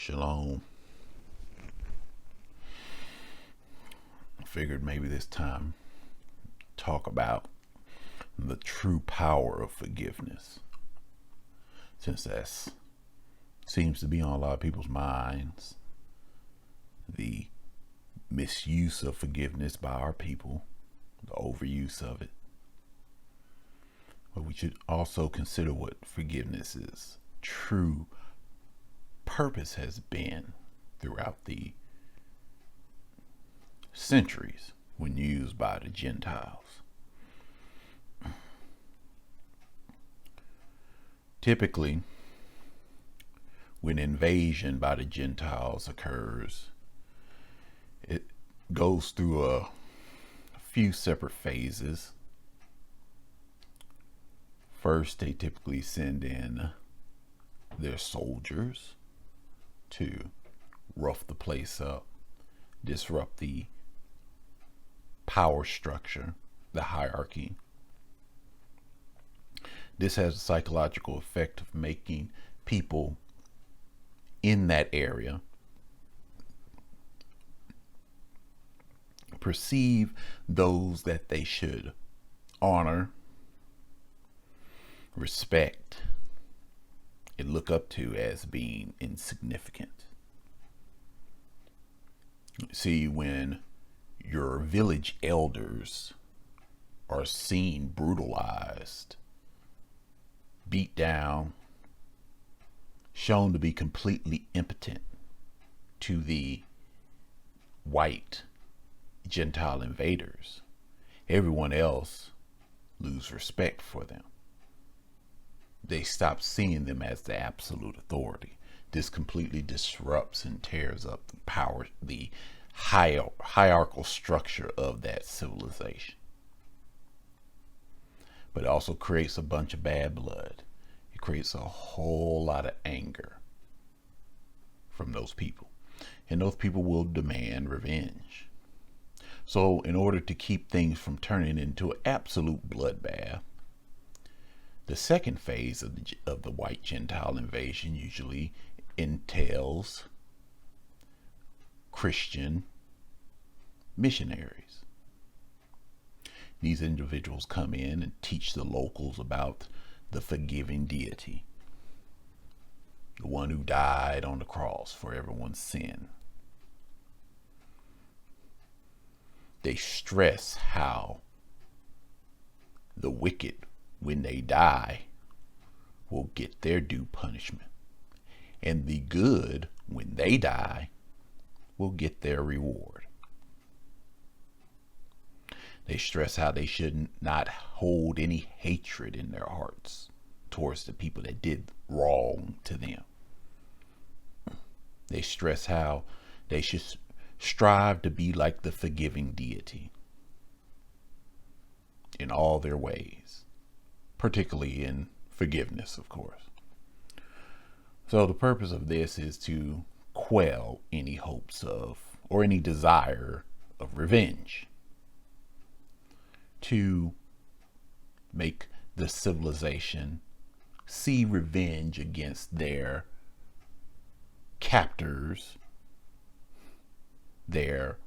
Shalom. I figured maybe this time talk about the true power of forgiveness, since that seems to be on a lot of people's minds. The misuse of forgiveness by our people, the overuse of it. But we should also consider what forgiveness's true purpose has been throughout the centuries when used by the Gentiles. Typically, when invasion by the Gentiles occurs, it goes through a few separate phases. First, they typically send in their soldiers to rough the place up, disrupt the power structure, the hierarchy. This has a psychological effect of making people in that area perceive those that they should honor, respect, and look up to as being insignificant. See, when your village elders are seen brutalized, beat down, shown to be completely impotent to the white Gentile invaders, everyone else lose respect for them. They stop seeing them as the absolute authority. This completely disrupts and tears up the power, the hierarchical structure of that civilization. But it also creates a bunch of bad blood. It creates a whole lot of anger from those people. And those people will demand revenge. So in order to keep things from turning into an absolute bloodbath, the second phase of the white Gentile invasion usually entails Christian missionaries. These individuals come in and teach the locals about the forgiving deity, the one who died on the cross for everyone's sin. They stress how the wicked, when they die, will get their due punishment, and the good, when they die, will get their reward. They stress how they should not hold any hatred in their hearts towards the people that did wrong to them. They stress how they should strive to be like the forgiving deity in all their ways, particularly in forgiveness, of course. So the purpose of this is to quell any hopes of, or any desire of revenge, to make the civilization see revenge against their captors, their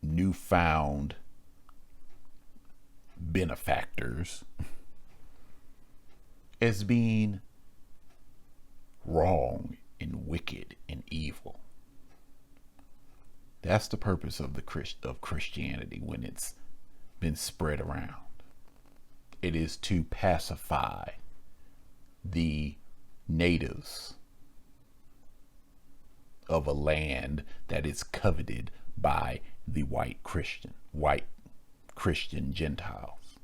newfound benefactors, as being wrong and wicked and evil. That's the purpose of Christianity when it's been spread around. It is to pacify the natives of a land that is coveted by the white Christian Gentiles.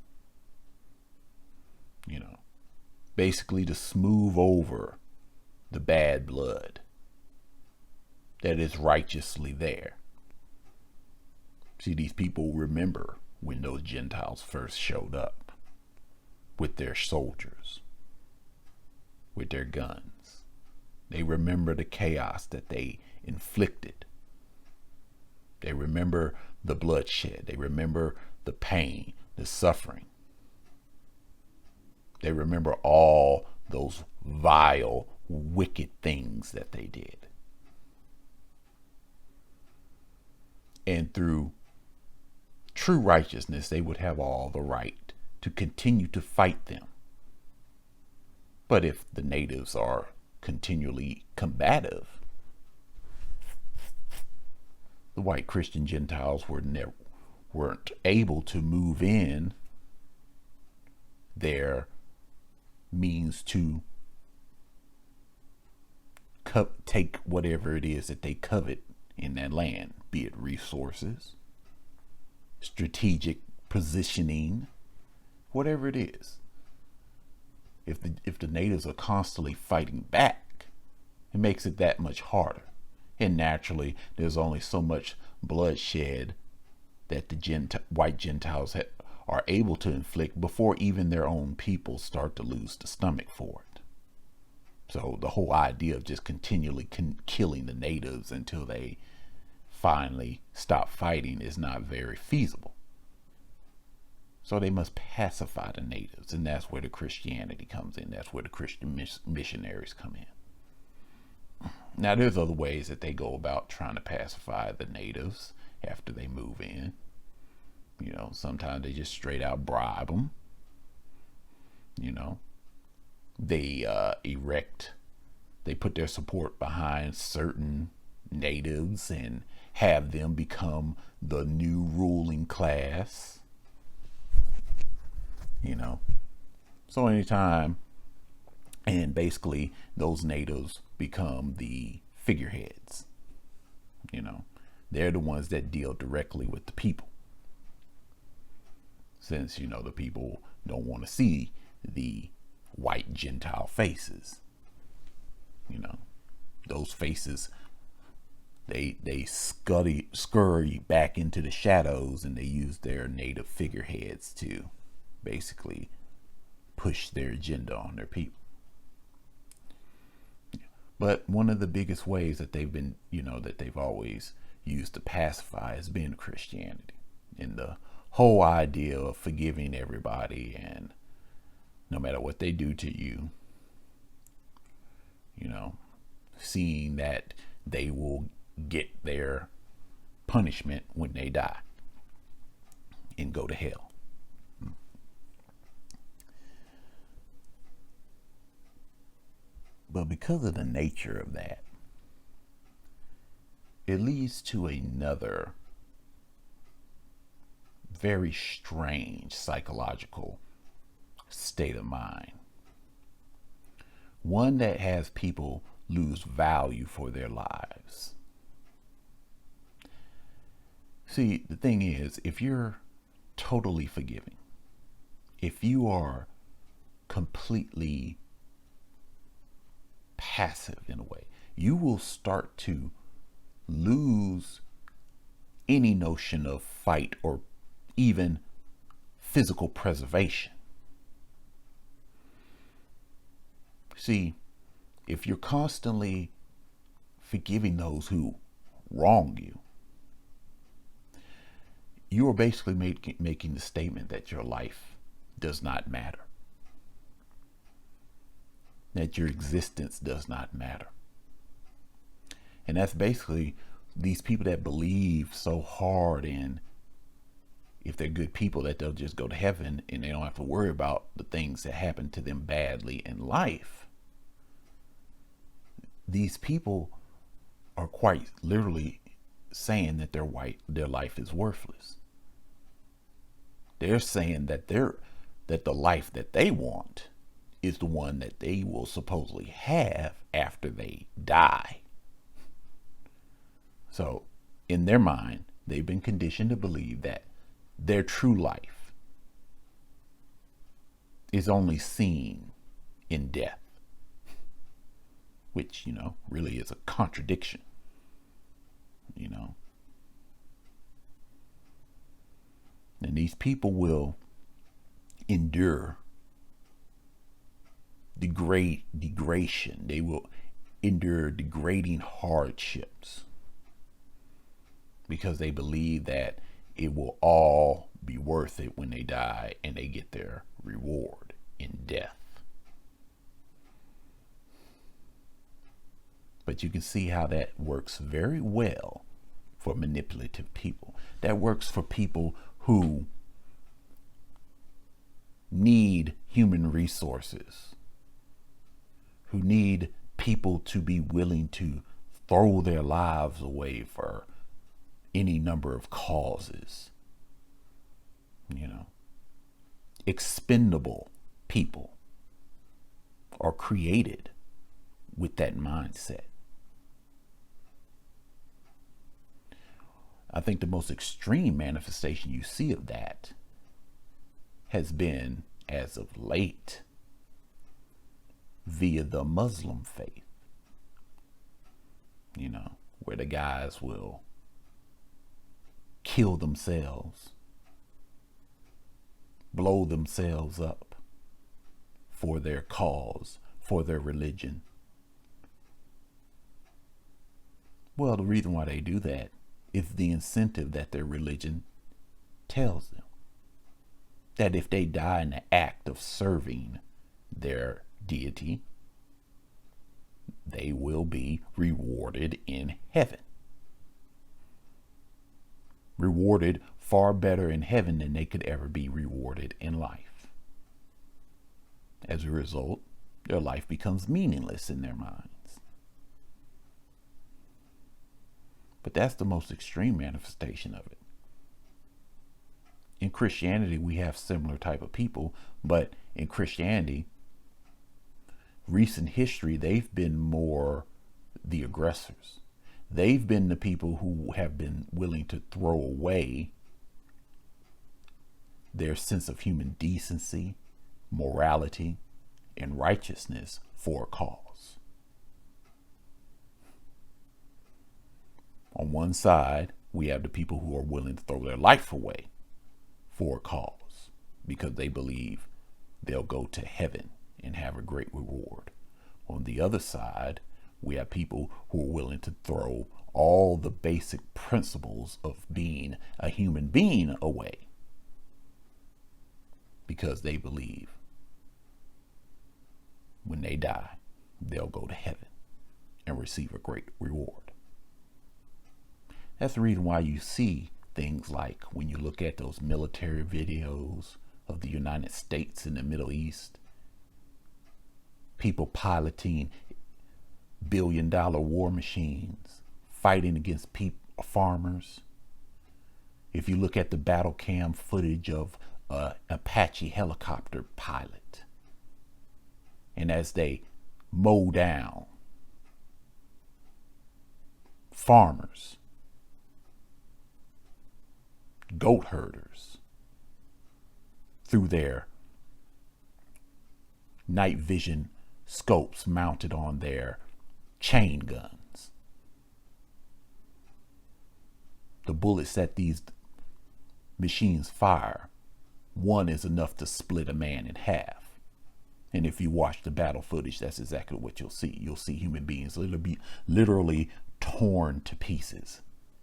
Basically to smooth over the bad blood that is righteously there. See, these people remember when those Gentiles first showed up with their soldiers, with their guns. They remember the chaos that they inflicted. They remember the bloodshed. They remember the pain, the suffering. They remember all those vile wicked things that they did. And through true righteousness, they would have all the right to continue to fight them. But if the natives are continually combative, the white Christian Gentiles weren't able to move in their means to take whatever it is that they covet in that land, be it resources, strategic positioning, whatever it is. If the natives are constantly fighting back, it makes it that much harder. And naturally, there's only so much bloodshed that the white Gentiles are able to inflict before even their own people start to lose the stomach for it. So the whole idea of just continually killing the natives until they finally stop fighting is not very feasible. So they must pacify the natives, and that's where the Christianity comes in. That's where the Christian missionaries come in. Now, there's other ways that they go about trying to pacify the natives after they move in. You know, sometimes they just straight out bribe them. You know, they they put their support behind certain natives and have them become the new ruling class. You know, so anytime, and basically those natives become the figureheads. You know, they're the ones that deal directly with the people, since, you know, the people don't want to see the white Gentile faces. You know, those faces, they scurry back into the shadows, and they use their native figureheads to basically push their agenda on their people. But one of the biggest ways that they've been, you know, that they've always used to pacify has been Christianity, and the whole idea of forgiving everybody, and no matter what they do to you, you know, seeing that they will get their punishment when they die and go to hell. But because of the nature of that, it leads to another very strange psychological state of mind. One that has people lose value for their lives. See, the thing is, if you're totally forgiving, if you are completely passive in a way, you will start to lose any notion of fight or even physical preservation. See, if you're constantly forgiving those who wrong you, you are basically making the statement that your life does not matter, that your existence does not matter. And that's basically these people that believe so hard in, if they're good people, that they'll just go to heaven and they don't have to worry about the things that happen to them badly in life. These people are quite literally saying that their life is worthless. They're saying that the life that they want is the one that they will supposedly have after they die. So in their mind, they've been conditioned to believe that their true life is only seen in death, which, you know, really is a contradiction, you know. And these people will endure degradation. They will endure degrading hardships because they believe that it will all be worth it when they die and they get their reward in death. But you can see how that works very well for manipulative people. That works for people who need human resources, who need people to be willing to throw their lives away for any number of causes. Expendable people are created with that mindset. I think the most extreme manifestation you see of that has been, as of late, via the Muslim faith. Where the guys will kill themselves, blow themselves up for their cause, for their religion. Well, the reason why they do that is the incentive that their religion tells them. That if they die in the act of serving their deity, they will be rewarded in heaven. Rewarded far better in heaven than they could ever be rewarded in life. As a result, their life becomes meaningless in their minds. But that's the most extreme manifestation of it. In Christianity, we have similar type of people, but in Christianity, recent history, they've been more the aggressors. They've been the people who have been willing to throw away their sense of human decency, morality, and righteousness for a cause. On one side, we have the people who are willing to throw their life away for a cause because they believe they'll go to heaven and have a great reward. On the other side, we have people who are willing to throw all the basic principles of being a human being away because they believe when they die, they'll go to heaven and receive a great reward. That's the reason why you see things like when you look at those military videos of the United States in the Middle East, people piloting billion-dollar war machines, fighting against farmers. If you look at the battle cam footage of an Apache helicopter pilot, and as they mow down farmers, goat herders, through their night vision scopes mounted on their chain guns. The bullets that these machines fire, one is enough to split a man in half. And if you watch the battle footage, that's exactly what you'll see. You'll see human beings literally torn to pieces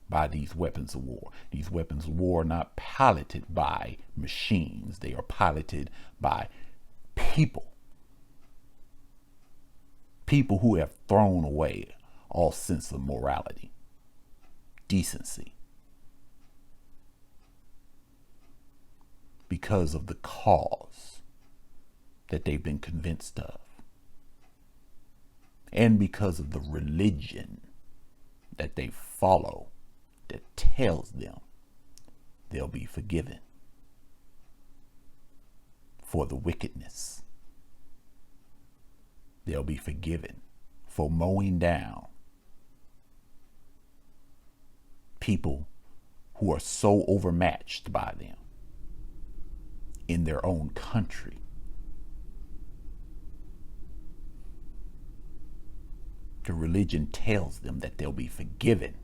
by these weapons of war. These weapons of war are not piloted by machines. They are piloted by people. People who have thrown away all sense of morality, decency, because of the cause that they've been convinced of, and because of the religion that they follow that tells them they'll be forgiven for the wickedness. They'll be forgiven for mowing down people who are so overmatched by them in their own country. The religion tells them that they'll be forgiven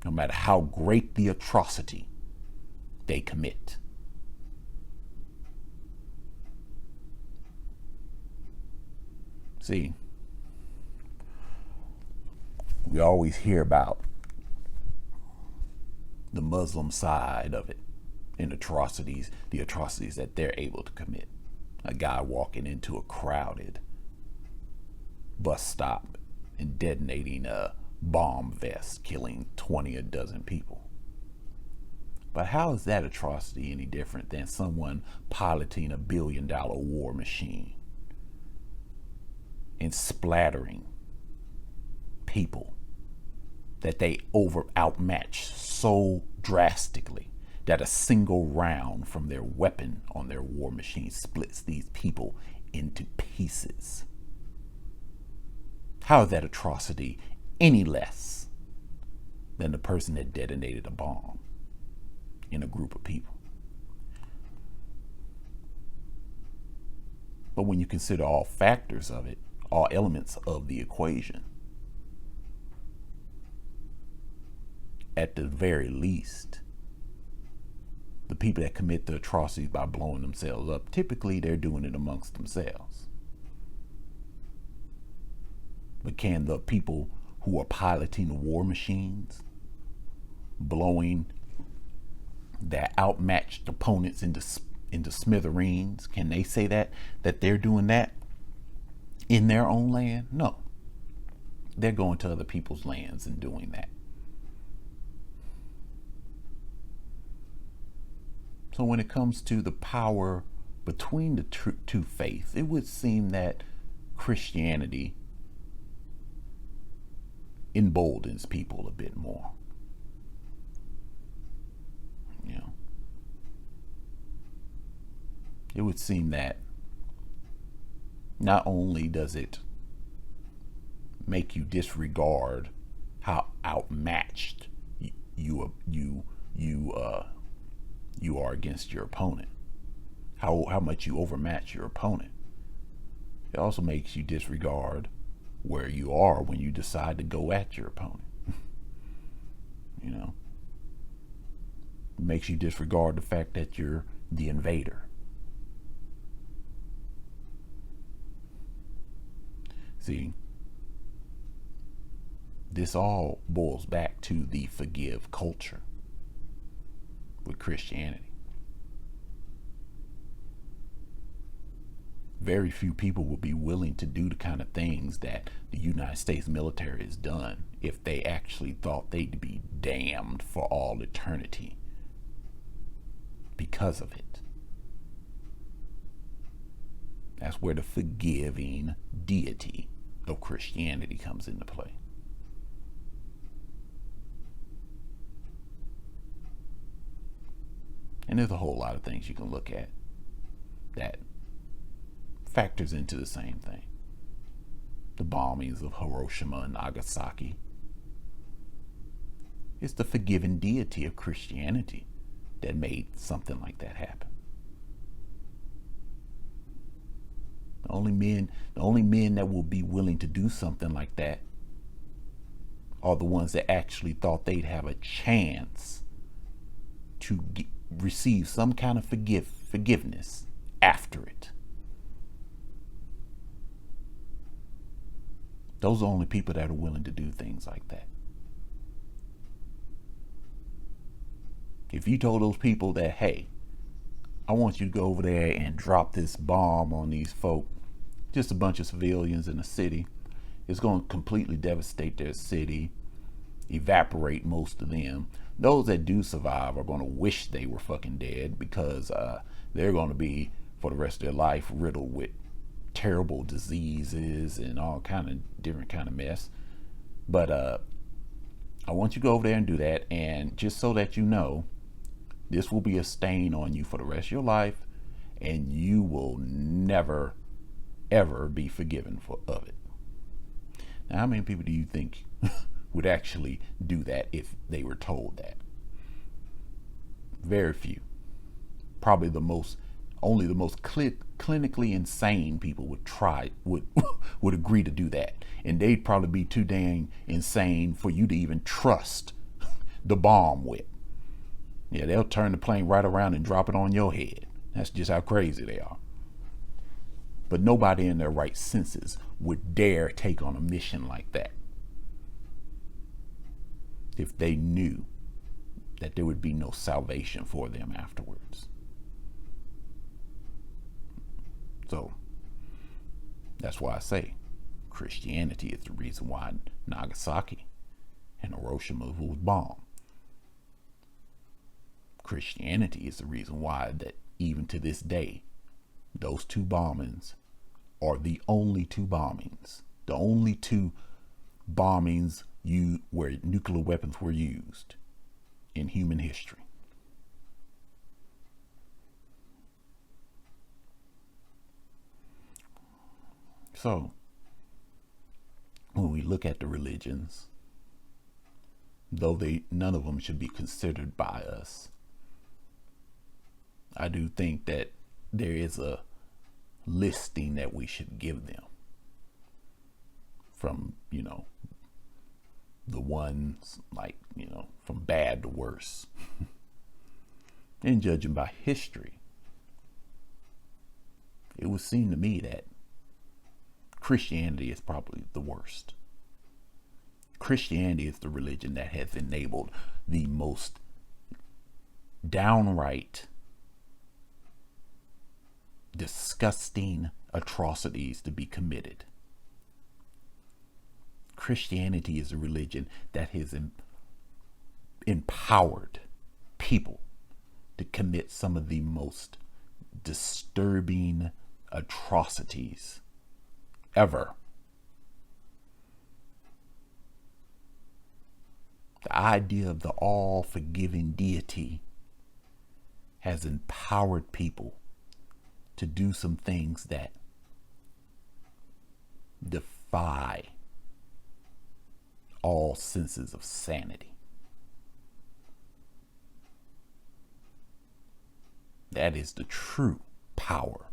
no matter how great the atrocity they commit. See, we always hear about the Muslim side of it and the atrocities that they're able to commit. A guy walking into a crowded bus stop and detonating a bomb vest, killing 20 a dozen people. But how is that atrocity any different than someone piloting $1 billion war machine and splattering people that they outmatch so drastically that a single round from their weapon on their war machine splits these people into pieces? How is that atrocity any less than the person that detonated a bomb in a group of people? But when you consider all factors of it, all elements of the equation, at the very least, the people that commit the atrocities by blowing themselves up, typically they're doing it amongst themselves. But can the people who are piloting war machines, blowing their outmatched opponents into smithereens, can they say that they're doing that in their own land? No. They're going to other people's lands and doing that. So when it comes to the power between the two faiths, it would seem that Christianity emboldens people a bit more. You know, it would seem that not only does it make you disregard how outmatched you are against your opponent, how much you overmatch your opponent, it also makes you disregard where you are when you decide to go at your opponent. You know, it makes you disregard the fact that you're the invader. See, this all boils back to the forgive culture with Christianity. Very few people will be willing to do the kind of things that the United States military has done if they actually thought they'd be damned for all eternity because of it. That's where the forgiving deity of Christianity comes into play. And there's a whole lot of things you can look at that factors into the same thing. The bombings of Hiroshima and Nagasaki. It's the forgiving deity of Christianity that made something like that happen. The only men that will be willing to do something like that are the ones that actually thought they'd have a chance to receive some kind of forgiveness after it. Those are only people that are willing to do things like that. If you told those people that, hey, I want you to go over there and drop this bomb on these folk, just a bunch of civilians in a city, it's going to completely devastate their city, evaporate most of them. Those that do survive are going to wish they were fucking dead because they're going to be, for the rest of their life, riddled with terrible diseases and all kind of different kind of mess. But I want you to go over there and do that, and just so that you know, this will be a stain on you for the rest of your life, and you will never ever be forgiven of it. Now, how many people do you think would actually do that if they were told that? Very few. Probably only the most clinically insane people would agree to do that, and they'd probably be too dang insane for you to even trust the bomb with. Yeah, they'll turn the plane right around and drop it on your head. That's just how crazy they are. But nobody in their right senses would dare take on a mission like that if they knew that there would be no salvation for them afterwards. So that's why I say Christianity is the reason why Nagasaki and Hiroshima was bombed. Christianity is the reason why that even to this day, those two bombings are the only two bombings. The only two bombings where nuclear weapons were used in human history. So, when we look at the religions, though none of them should be considered by us, I do think that there is a listing that we should give them from, the ones like, from bad to worse. And judging by history, it would seem to me that Christianity is probably the worst. Christianity is the religion that has enabled the most downright disgusting atrocities to be committed. Christianity is a religion that has empowered people to commit some of the most disturbing atrocities ever. The idea of the all-forgiving deity has empowered people to do some things that defy all senses of sanity. That is the true power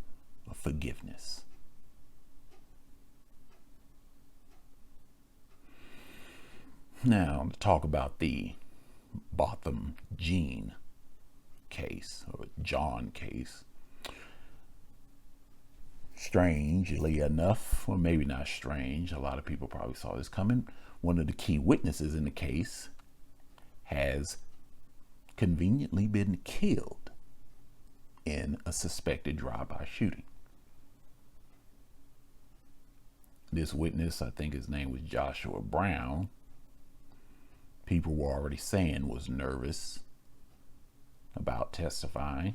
of forgiveness. Now, to talk about the Botham Jean case, or John case. Strangely enough, or maybe not strange, a lot of people probably saw this coming. One of the key witnesses in the case has conveniently been killed in a suspected drive-by shooting. This witness, I think his name was Joshua Brown, people were already saying was nervous about testifying.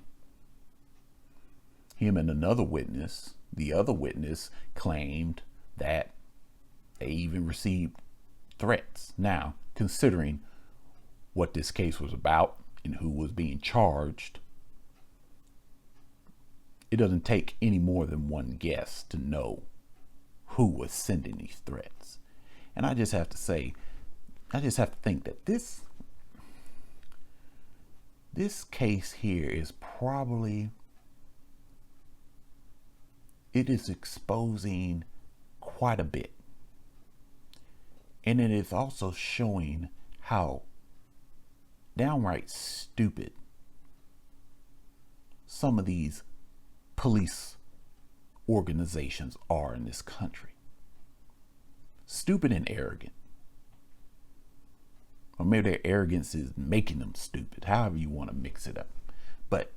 Him and another witness, the other witness claimed that they even received threats. Now, considering what this case was about and who was being charged, it doesn't take any more than one guess to know who was sending these threats. And I just have to think that this case here is probably, it is exposing quite a bit. And it is also showing how downright stupid some of these police organizations are in this country. Stupid and arrogant. Or maybe their arrogance is making them stupid, however you want to mix it up. But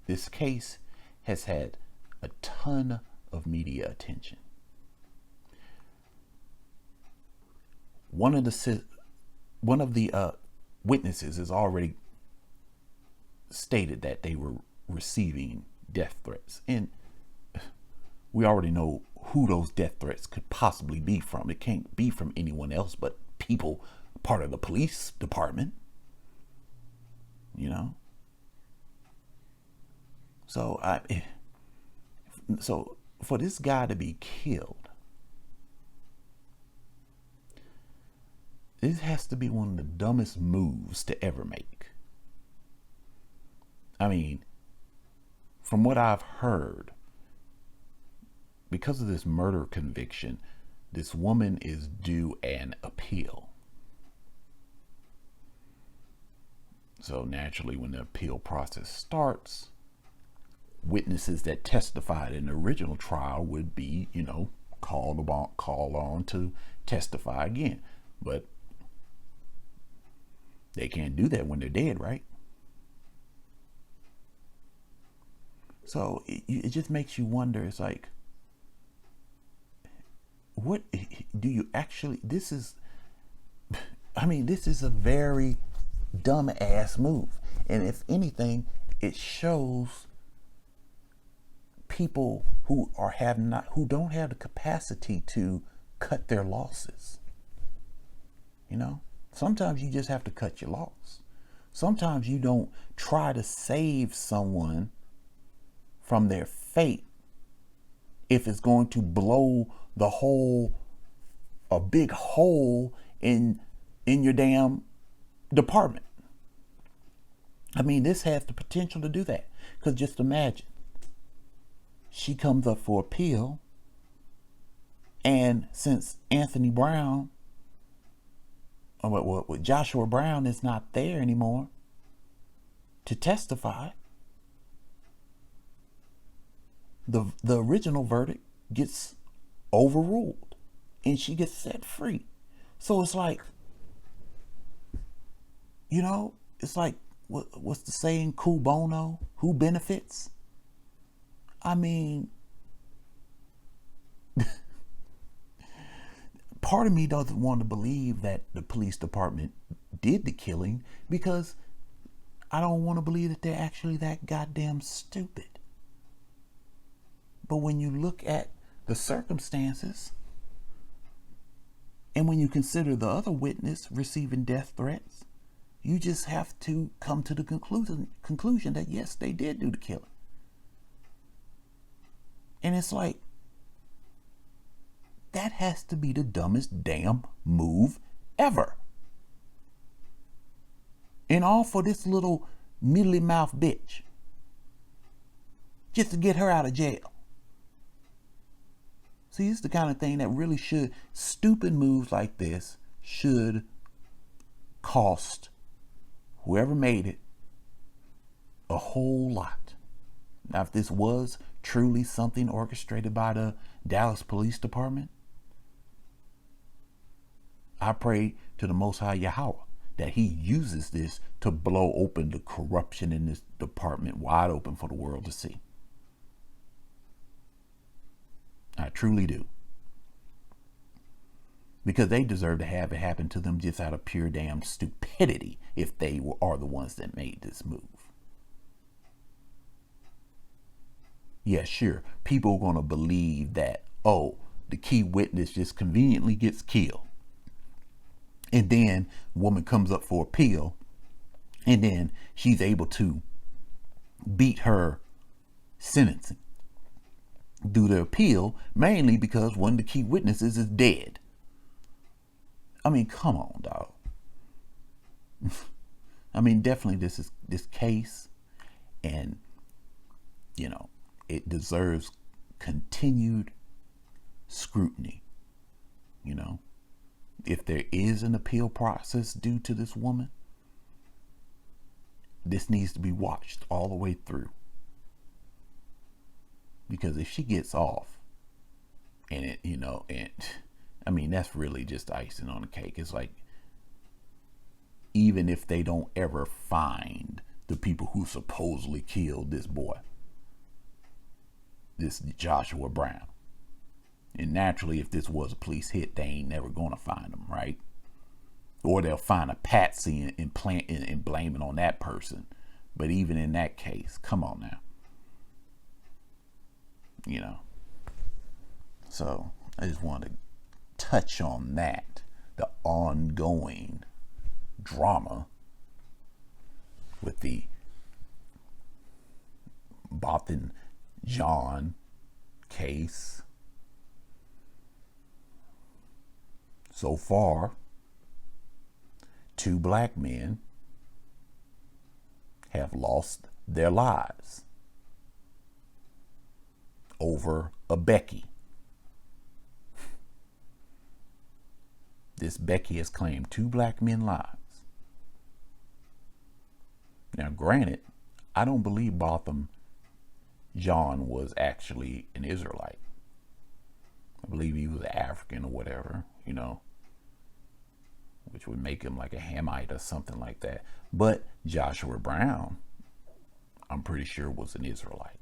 this case has had a ton of media attention. One of the witnesses has already stated that they were receiving death threats, and we already know who those death threats could possibly be from. It can't be from anyone else but people part of the police department, so for this guy to be killed, this has to be one of the dumbest moves to ever make. I mean, from what I've heard, because of this murder conviction, this woman is due an appeal. So naturally, when the appeal process starts, witnesses that testified in the original trial would be, called on to testify again. But they can't do that when they're dead, right? So it just makes you wonder. It's like, what do you actually, this is a very dumb ass move. And if anything, it shows people who don't have the capacity to cut their losses. Sometimes you just have to cut your loss. Sometimes you don't try to save someone from their fate if it's going to blow a big hole in your damn department. This has the potential to do that. Because just imagine, she comes up for appeal, and since Anthony Brown, Joshua Brown is not there anymore to testify, the original verdict gets overruled and she gets set free. So it's like, it's like, what's the saying? Cui bono? Who benefits? Part of me doesn't want to believe that the police department did the killing, because I don't want to believe that they're actually that goddamn stupid. But when you look at the circumstances, and when you consider the other witness receiving death threats, you just have to come to the conclusion that yes, they did do the killing. And it's like, that has to be the dumbest damn move ever. And all for this little mealy mouth bitch, just to get her out of jail. See, it's the kind of thing that really should, stupid moves like this should cost whoever made it a whole lot. Now, if this was truly something orchestrated by the Dallas Police Department, I pray to the Most High Yahweh that he uses this to blow open the corruption in this department wide open for the world to see. I truly do. Because they deserve to have it happen to them just out of pure damn stupidity if they are the ones that made this move. Yeah, sure, people are going to believe that, the key witness just conveniently gets killed. And then woman comes up for appeal, and then she's able to beat her sentencing through the appeal, mainly because one of the key witnesses is dead. Come on, dog. Definitely this case, and it deserves continued scrutiny. If there is an appeal process due to this woman, this needs to be watched all the way through. Because if she gets off, and that's really just icing on the cake. It's like, even if they don't ever find the people who supposedly killed this boy, this Joshua Brown, and naturally, if this was a police hit, they ain't never gonna find him, right? Or they'll find a patsy and blame it on that person. But even in that case, come on now. So I just want to touch on that, the ongoing drama with the Botham John case. So far, 2 black men have lost their lives over a Becky. This Becky has claimed 2 black men lives. Now, granted, I don't believe Botham John was actually an Israelite. I believe he was African or whatever, which would make him like a Hamite or something like that. But Joshua Brown, I'm pretty sure, was an Israelite.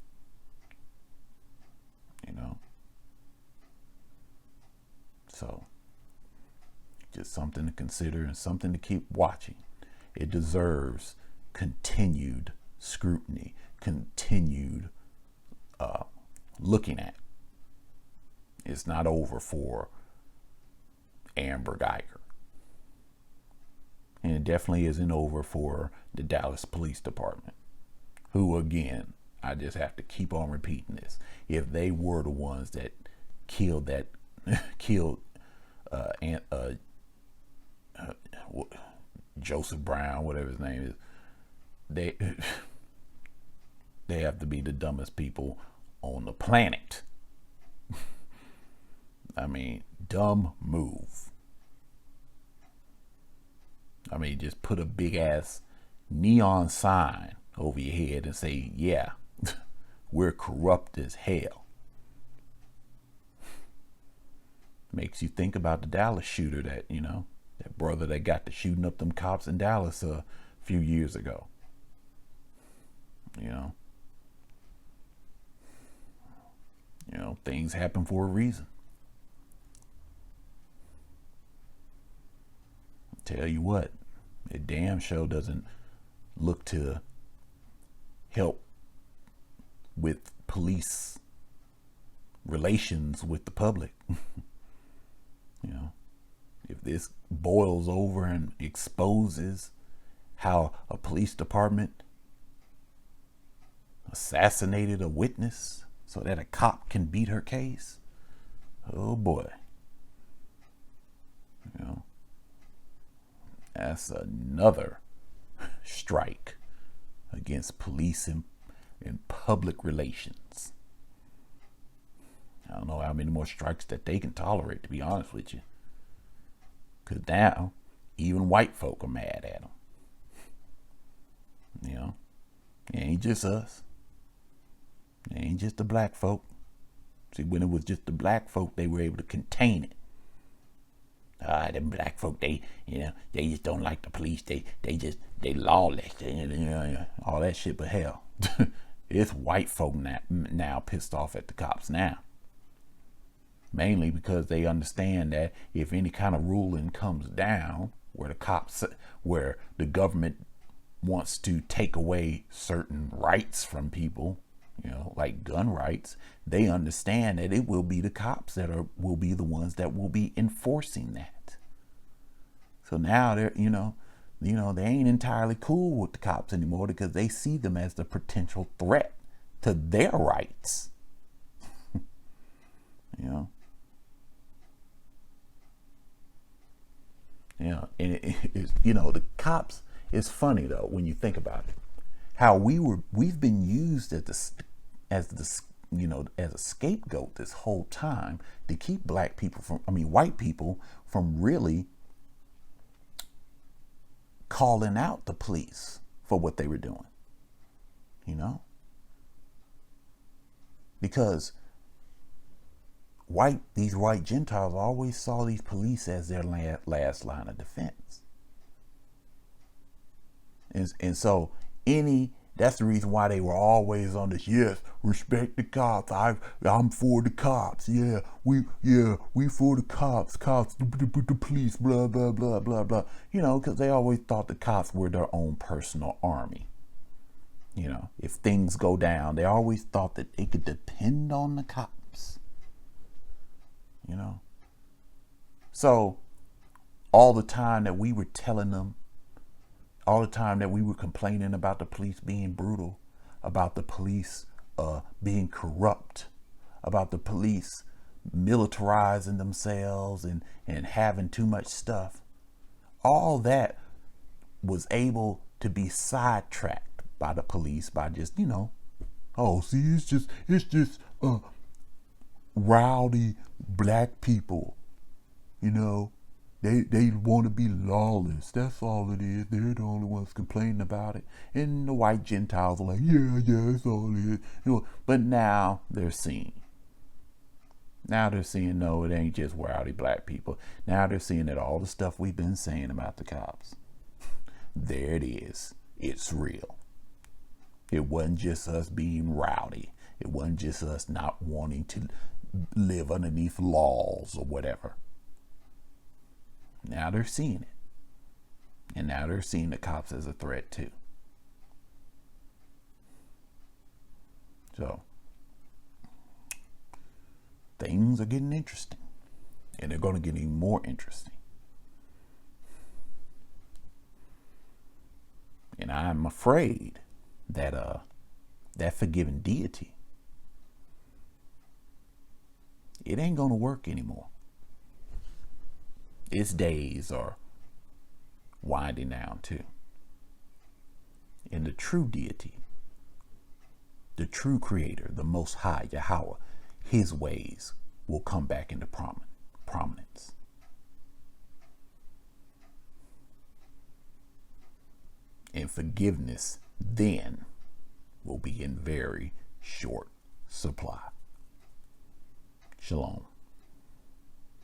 So just something to consider and something to keep watching. It deserves continued scrutiny, continued looking at. It's not over for Amber Guyger. And it definitely isn't over for the Dallas Police Department, who, again, I just have to keep on repeating this. If they were the ones that killed Joseph Brown, whatever his name is, they have to be the dumbest people on the planet. I mean, dumb move. I mean, just put a big ass neon sign over your head and say, yeah, we're corrupt as hell. Makes you think about the Dallas shooter that, that brother that got to shooting up them cops in Dallas a few years ago. Things happen for a reason. Tell you what, it damn sure doesn't look to help with police relations with the public. If this boils over and exposes how a police department assassinated a witness so that a cop can beat her case, oh boy. That's another strike against police and public relations. I don't know how many more strikes that they can tolerate, to be honest with you. Because now, even white folk are mad at them. It ain't just us. It ain't just the black folk. See, when it was just the black folk, they were able to contain it. Them black folk, they just don't like the police. They lawless. All that shit, but hell, it's white folk now pissed off at the cops now. Mainly because they understand that if any kind of ruling comes down where the government wants to take away certain rights from people, like gun rights, they understand that it will be the cops that will be the ones that will be enforcing that. So now they're, they ain't entirely cool with the cops anymore because they see them as the potential threat to their rights. And the cops, it's funny though when you think about it, how we've been used as a scapegoat this whole time to keep white people from really calling out the police for what they were doing. Because these white Gentiles always saw these police as their last line of defense. And so that's the reason why they were always on this, yes, respect the cops. I'm for the cops. Yeah, we for the cops, the police, blah, blah, blah, blah, blah. Because they always thought the cops were their own personal army. If things go down, they always thought that they could depend on the cops. So all the time that we were telling them, all the time that we were complaining about the police being brutal, about the police being corrupt, about the police militarizing themselves and having too much stuff, all that was able to be sidetracked by the police by just, it's just rowdy black people, They want to be lawless. That's all it is. They're the only ones complaining about it. And the white Gentiles are like, yeah, that's all it is. But now they're seeing. No, it ain't just rowdy black people. Now they're seeing that all the stuff we've been saying about the cops, there it is. It's real. It wasn't just us being rowdy. It wasn't just us not wanting to live underneath laws or whatever. Now they're seeing it. And now they're seeing the cops as a threat too. So things are getting interesting. And they're going to get even more interesting. And I'm afraid that that forgiving deity, it ain't going to work anymore. Its days are winding down too. And the true deity, the true creator, the most high, Yahweh, his ways will come back into prominence. And forgiveness then will be in very short supply. Shalom.